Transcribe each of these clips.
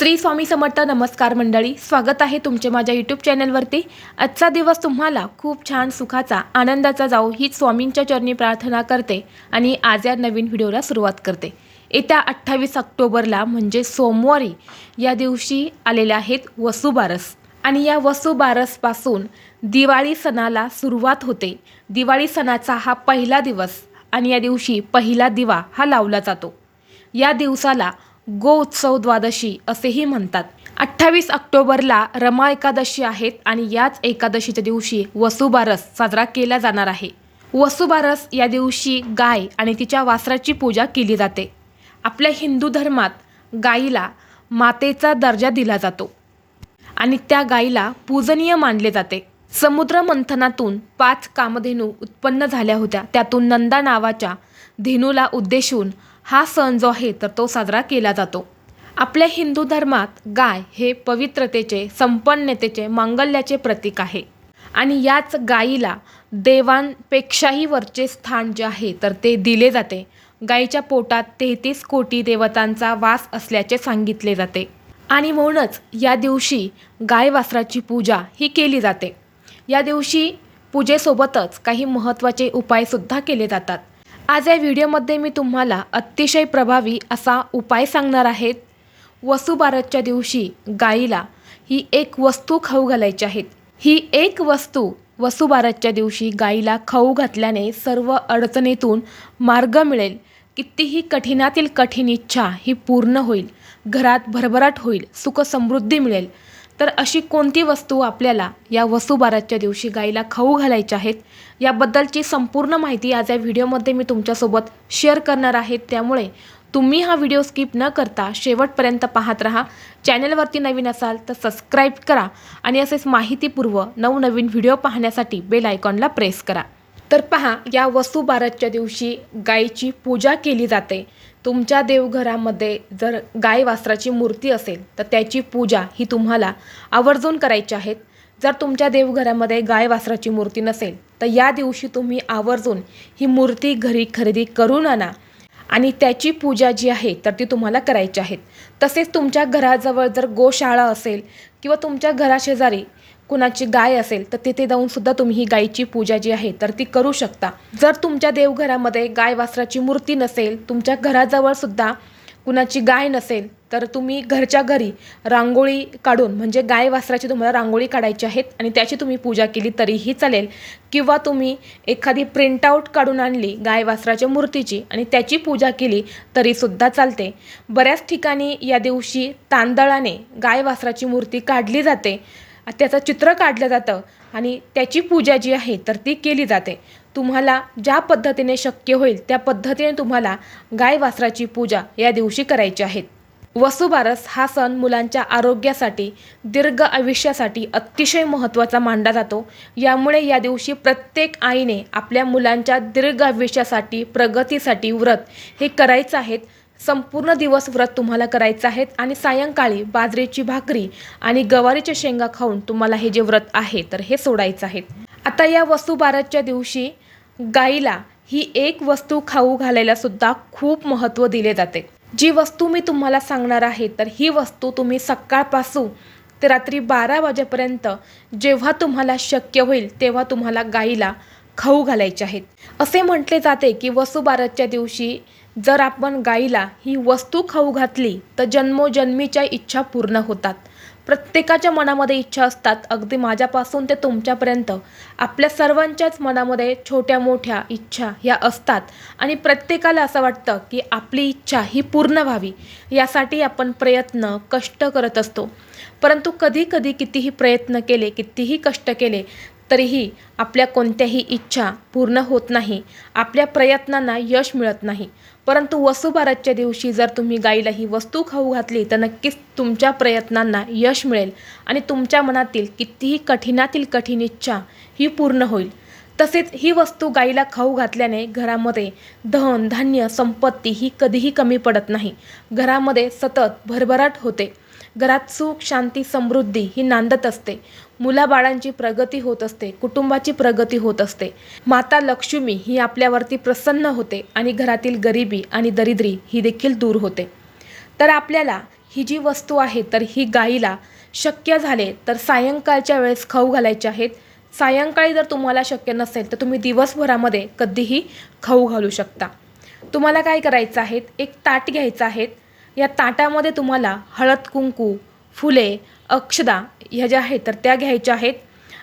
श्री स्वामी समर्थ. नमस्कार मंडळी, स्वागत आहे तुमचे माझ्या यूट्यूब चॅनलवरती. आजचा दिवस तुम्हाला खूप छान सुखाचा आनंदाचा जाओ हीच स्वामींच्या चरणी प्रार्थना करते आणि आज या नवीन व्हिडिओला सुरुवात करते. येत्या 28 ऑक्टोबरला म्हणजे सोमवारी या दिवशी आलेले आहेत वसुबारस आणि या वसुबारसपासून दिवाळी सणाला सुरुवात होते. दिवाळी सणाचा हा पहिला दिवस आणि या दिवशी पहिला दिवा हा लावला जातो. या दिवसाला गो उत्सव द्वादशी असेही म्हणतात. 28 ऑक्टोबरला रमा एकादशी आहेत आणि याच एकादशीच्या दिवशी वसुबारस साजरा केला जाणार आहे. वसुबारस या दिवशी गाय आणि तिच्या वासराची पूजा केली जाते. आपल्या हिंदू धर्मात गायीला मातेचा दर्जा दिला जातो आणि त्या गायीला पूजनीय मानले जाते. समुद्र मंथनातून 5 कामधेनू उत्पन्न झाल्या होत्या. त्यातून नंदा नावाच्या धेनूला उद्देशून हा सण जो आहे तर तो साजरा केला जातो. आपल्या हिंदू धर्मात गाय हे पवित्रतेचे, संपन्नतेचे, मांगल्याचे प्रतीक आहे आणि याच गायीला देवांपेक्षाही वरचे स्थान जे आहे तर ते दिले जाते. गायीच्या पोटात 33 कोटी देवतांचा वास असल्याचे सांगितले जाते आणि म्हणूनच या दिवशी गाय वासराची पूजा ही केली जाते. या दिवशी पूजेसोबतच काही महत्त्वाचे उपायसुद्धा केले जातात. आज या व्हिडिओमध्ये मी तुम्हाला अतिशय प्रभावी असा उपाय सांगणार आहेत. वसुबारसच्या दिवशी गायीला ही एक वस्तू खाऊ घालायची आहे. ही एक वस्तू वसुबारसच्या दिवशी गायीला खाऊ घातल्याने सर्व अडचणीतून मार्ग मिळेल. कितीही कठीणातील कठीण इच्छा ही पूर्ण होईल. घरात भरभराट होईल, सुख समृद्धी मिळेल. तर अशी कोणती वस्तू आपल्याला या वसुबारसच्या दिवशी गायीला खाऊ घालायची आहेत याबद्दलची संपूर्ण माहिती आज या व्हिडिओमध्ये मी तुमच्यासोबत शेअर करणार आहे. त्यामुळे तुम्ही हा व्हिडिओ स्किप न करता शेवटपर्यंत पाहत राहा. चॅनलवरती नवीन असाल तर सबस्क्राईब करा आणि असेच माहितीपूर्व नवनवीन व्हिडिओ पाहण्यासाठी बेल आयकॉनला प्रेस करा. तर पहा, या वसुबारसच्या दिवशी गायीची पूजा केली जाते. तुमच्या देवघरामध्ये जर गाय वासराची मूर्ती असेल तर त्याची पूजा ही तुम्हाला आवर्जून करायची आहे. जर तुमच्या देवघरामध्ये गाय वासराची मूर्ती नसेल तर या दिवशी तुम्ही आवर्जून ही मूर्ती घरी खरेदी करून आणा आणि त्याची पूजा जी आहे तर ती तुम्हाला करायची आहे. तसेच तुमच्या घराजवळ जर गोशाळा असेल किंवा तुमच्या घराशेजारी कुणाची गाय असेल तर तिथे जाऊन सुद्धा तुम्ही ही गायीची पूजा जी आहे तर ती करू शकता. जर तुमच्या देवघरामध्ये गाय वासराची मूर्ती नसेल, तुमच्या घराजवळ सुद्धा कुणाची गाय नसेल तर तुम्ही घरच्या घरी रांगोळी काढून म्हणजे गाय वासराची तुम्हाला रांगोळी काढायची आहेत आणि त्याची तुम्ही पूजा केली तरीही चालेल. किंवा तुम्ही एखादी प्रिंटआउट काढून आणली गाय वासराच्या मूर्तीची आणि त्याची पूजा केली तरीसुद्धा चालते. बऱ्याच ठिकाणी या दिवशी तांदळाने गाय वासराची मूर्ती काढली जाते, त्याचं चित्र काढलं जातं आणि त्याची पूजा जी आहे तर ती केली जाते. तुम्हाला ज्या पद्धतीने शक्य होईल त्या पद्धतीने तुम्हाला गाय वासराची पूजा या दिवशी करायची आहे. वसुबारस हा सण मुलांच्या आरोग्यासाठी, दीर्घ आयुष्यासाठी अतिशय महत्त्वाचा मानला जातो. यामुळे या दिवशी प्रत्येक आईने आपल्या मुलांच्या दीर्घ आयुष्यासाठी, प्रगतीसाठी व्रत हे करायचं आहे. संपूर्ण दिवस व्रत तुम्हाला करायचं आहे आणि सायंकाळी बाजरीची भाकरी आणि गवारीच्या शेंगा खाऊन तुम्हाला हे जे व्रत आहे तर हे सोडायचं आहे. आता या वसुबारसच्या दिवशी गाईला ही एक वस्तू खाऊ घालायला सुद्धा खूप महत्त्व दिले जाते. जी वस्तू मी तुम्हाला सांगणार आहे तर ही वस्तू तुम्ही सकाळपासून ते रात्री 12 वाजेपर्यंत जेव्हा तुम्हाला शक्य होईल तेव्हा तुम्हाला गाईला खाऊ घालायचे आहेत. असे म्हटले जाते की वसुबारसच्या दिवशी जर आपण गाईला ही वस्तू खाऊ घातली तर जन्मोजन्मीच्या इच्छा पूर्ण होतात. प्रत्येकाच्या मनामध्ये इच्छा असतात, अगदी माझ्यापासून ते तुमच्यापर्यंत आपल्या सर्वांच्याच मनामध्ये छोट्या मोठ्या इच्छा ह्या असतात आणि प्रत्येकाला असं वाटतं की आपली इच्छा ही पूर्ण व्हावी. यासाठी आपण प्रयत्न, कष्ट करत असतो. परंतु कधी कधी कितीही प्रयत्न केले, कितीही कष्ट केले तरीही आपल्या कोणत्याही इच्छा पूर्ण होत नाही, आपल्या प्रयत्नांना यश मिळत नाही. परंतु वसुबारसच्या दिवशी जर तुम्ही गाईला ही वस्तू खाऊ घातली तर नक्कीच तुमच्या प्रयत्नांना यश मिळेल आणि तुमच्या मनातील कितीही कठीणातील कठीण इच्छा ही पूर्ण होईल. तसेच ही वस्तू गाईला खाऊ घातल्याने घरामध्ये धन, धान्य, संपत्ती ही कधीही कमी पडत नाही. घरामध्ये सतत भरभराट होते. घरात सुख, शांती, समृद्धी ही नांदत असते. मुलाबाळांची प्रगती होत असते, कुटुंबाची प्रगती होत असते. माता लक्ष्मी ही आपल्यावरती प्रसन्न होते आणि घरातील गरिबी आणि दरिद्री ही देखील दूर होते. तर आपल्याला ही जी वस्तू आहे तर ही गाईला शक्य झाले तर सायंकाळच्या वेळेस खाऊ घालायचे आहेत. सायंकाळी जर तुम्हाला शक्य नसेल तर तुम्ही दिवसभरामध्ये कधीही खाऊ घालू शकता. तुम्हाला काय करायचं आहे, एक ताट घ्यायचं आहे. या ताटामध्ये तुम्हाला हळद कुंकू, फुले, अक्षदा ह्या ज्या आहेत तर त्या घ्यायच्या आहेत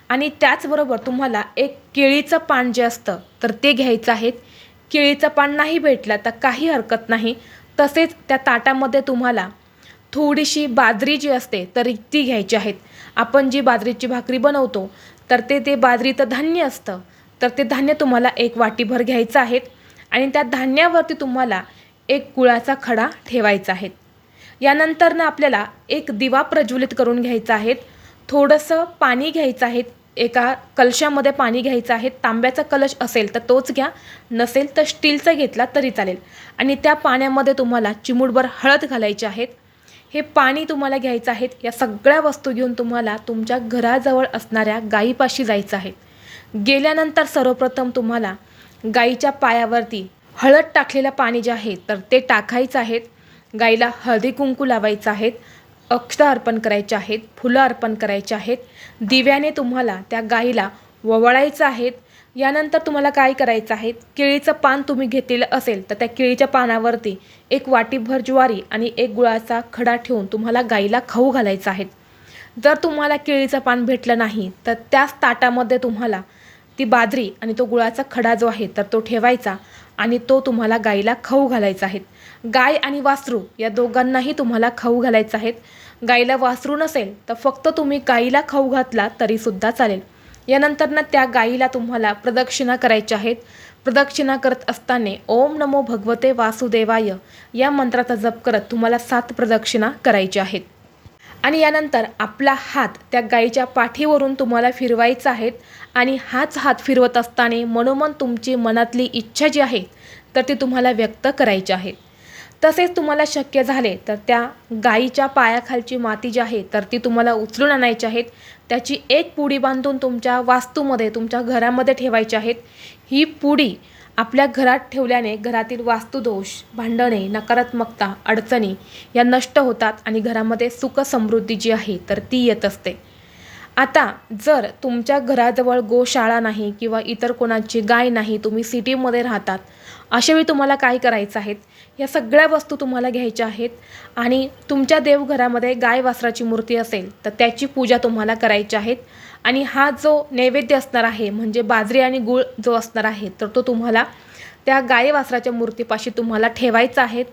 आणि त्याचबरोबर तुम्हाला एक केळीचं पान जे असतं तर ते घ्यायचं आहे. केळीचं पान नाही भेटलं तर काही हरकत नाही. तसेच त्या ताटामध्ये तुम्हाला थोडीशी बाजरी जी असते तर ती घ्यायची आहेत. आपण जी बाजरीची भाकरी बनवतो तर ते बाजरीचं धान्य असतं, तर ते धान्य तुम्हाला एक वाटीभर घ्यायचं आहे आणि त्या धान्यावरती तुम्हाला एक गुळाचा खडा ठेवायचा आहे. यानंतर ना आपल्याला एक दिवा प्रज्वलित करून घ्यायचा आहे. थोडंसं पाणी घ्यायचं आहे. एका कलशामध्ये पाणी घ्यायचं आहे. तांब्याचा कलश असेल तर तोच घ्या, नसेल तर स्टीलचा घेतला तरी चालेल. आणि त्या पाण्यामध्ये तुम्हाला चिमूटभर हळद घालायची आहे. हे पाणी तुम्हाला घ्यायचं आहे. या सगळ्या वस्तू घेऊन तुम्हाला तुमच्या घराजवळ असणाऱ्या गायीपाशी जायचं आहे. गेल्यानंतर सर्वप्रथम तुम्हाला गाईच्या पायावरती हळद टाकलेलं पाणी जे आहे तर ते टाकायचं आहे. गाईला हळदी कुंकू लावायचं आहे, अक्षता अर्पण करायचे आहेत, फुलं अर्पण करायचे आहेत. दिव्याने तुम्हाला त्या गाईला ववाळायचं आहे. यानंतर तुम्हाला काय करायचं आहे, केळीचं पान तुम्ही घेतलेलं असेल तर त्या केळीच्या पानावरती एक वाटीभर ज्वारी आणि एक गुळाचा खडा ठेवून तुम्हाला गाईला खाऊ घालायचं आहे. जर तुम्हाला केळीचं पान भेटलं नाही तर त्याच ताटामध्ये तुम्हाला ती बाजरी आणि तो गुळाचा खडा जो आहे तर तो ठेवायचा आणि तो तुम्हाला गाईला खाऊ घालायचा आहे. गाय आणि वासरू या दोघांनाही तुम्हाला खाऊ घालायचं आहे. गाईला वासरू नसेल तर फक्त तुम्ही गाईला खाऊ घातला तरीसुद्धा चालेल. यानंतर ना त्या गाईला तुम्हाला प्रदक्षिणा करायच्या आहेत. प्रदक्षिणा करत असताना ओम नमो भगवते वासुदेवाय या मंत्राचा जप करत तुम्हाला 7 प्रदक्षिणा करायच्या आहेत. आणि यानंतर आपला हात त्या गाईच्या पाठीवरून तुम्हाला फिरवायचा आहे आणि हाच हात फिरवत असताना मनोमन तुमची मनातली इच्छा जी आहे तर ती तुम्हाला व्यक्त करायची आहे. तसेच तुम्हाला शक्य झाले तर त्या गाईच्या पायाखालची माती जी आहे तर ती तुम्हाला उचलून आणायची आहेत. त्याची एक पुडी बांधून तुमच्या वास्तूमध्ये तुमच्या घरामध्ये ठेवायची आहेत. ही पुडी आपल्या घरात ठेवल्याने घरातील वास्तुदोष, भांडणे, नकारात्मकता, अडचणी या नष्ट होतात आणि घरामध्ये सुख समृद्धी जी आहे तर ती येत असते. आता जर तुमच्या घराजवळ गोशाळा नाही किंवा इतर कोणाची गाय नाही, तुम्ही सिटीमध्ये राहतात, अशावेळी तुम्हाला काय करायचं आहे, या सगळ्या वस्तू तुम्हाला घ्यायच्या आहेत आणि तुमच्या देवघरामध्ये गाय वासराची मूर्ती असेल तर त्याची पूजा तुम्हाला करायची आहे. आणि हा जो नैवेद्य असणार आहे म्हणजे बाजरी आणि गूळ जो असणार आहे तर तो तुम्हाला त्या गाय वासराच्या मूर्तीपाशी तुम्हाला ठेवायचा आहे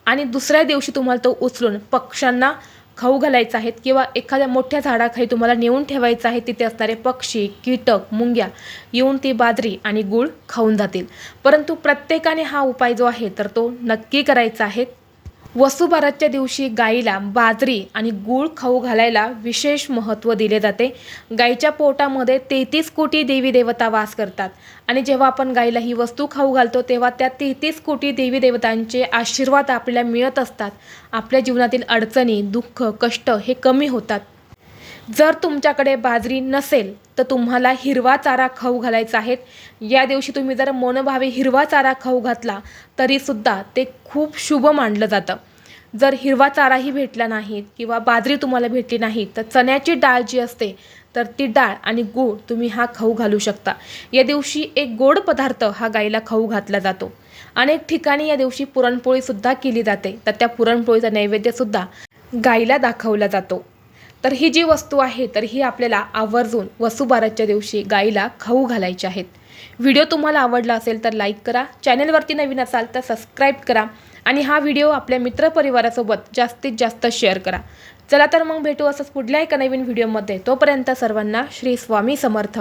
आणि दुसऱ्या दिवशी तुम्हाला तो उचलून पक्ष्यांना खाऊ घालायचा आहे किंवा एखाद्या मोठ्या झाडाखाली तुम्हाला नेऊन ठेवायचं आहे. तिथे असणारे पक्षी, कीटक, मुंग्या येऊन ती बाजरी आणि गूळ खाऊन जातील. परंतु प्रत्येकाने हा उपाय जो आहे तर तो नक्की करायचा आहे. वसुबारसच्या दिवशी गाईला बाजरी आणि गूळ खाऊ घालायला विशेष महत्त्व दिले जाते. गाईच्या पोटामध्ये 33 कोटी देवी देवता वास करतात आणि जेव्हा आपण गाईला ही वस्तू खाऊ घालतो तेव्हा त्या 33 कोटी देवी देवतांचे आशीर्वाद आपल्याला मिळत असतात. आपल्या जीवनातील अडचणी, दुःख, कष्ट हे कमी होतात. जर तुमच्याकडे बाजरी नसेल तर तुम्हाला हिरवा चारा खाऊ घालायचा आहे. या दिवशी तुम्ही जर मनोभावे हिरवा चारा खाऊ घातला तरीसुद्धा ते खूप शुभ मानलं जातं. जर हिरवा चाराही भेटला नाही किंवा बाजरी तुम्हाला भेटली नाही तर चण्याची डाळ जी असते तर ती डाळ आणि गूळ तुम्ही हा खाऊ घालू शकता. या दिवशी एक गोड पदार्थ हा गाईला खाऊ घातला जातो. अनेक ठिकाणी या दिवशी पुरणपोळीसुद्धा केली जाते, तर त्या पुरणपोळीचा नैवेद्यसुद्धा गाईला दाखवला जातो. तर ही जी वस्तू आहे तर ही आपल्याला आवर्जून वसुबारसच्या दिवशी गाईला खाऊ घालायची आहेत. व्हिडिओ तुम्हाला आवडला असेल तर लाईक करा, चॅनलवरती नवीन असाल तर सबस्क्राईब करा आणि हा व्हिडिओ आपल्या मित्रपरिवारासोबत जास्तीत जास्त शेअर करा. चला तर मग भेटू असंच पुढल्या एका नवीन व्हिडिओमध्ये. तोपर्यंत सर्वांना श्री स्वामी समर्थ.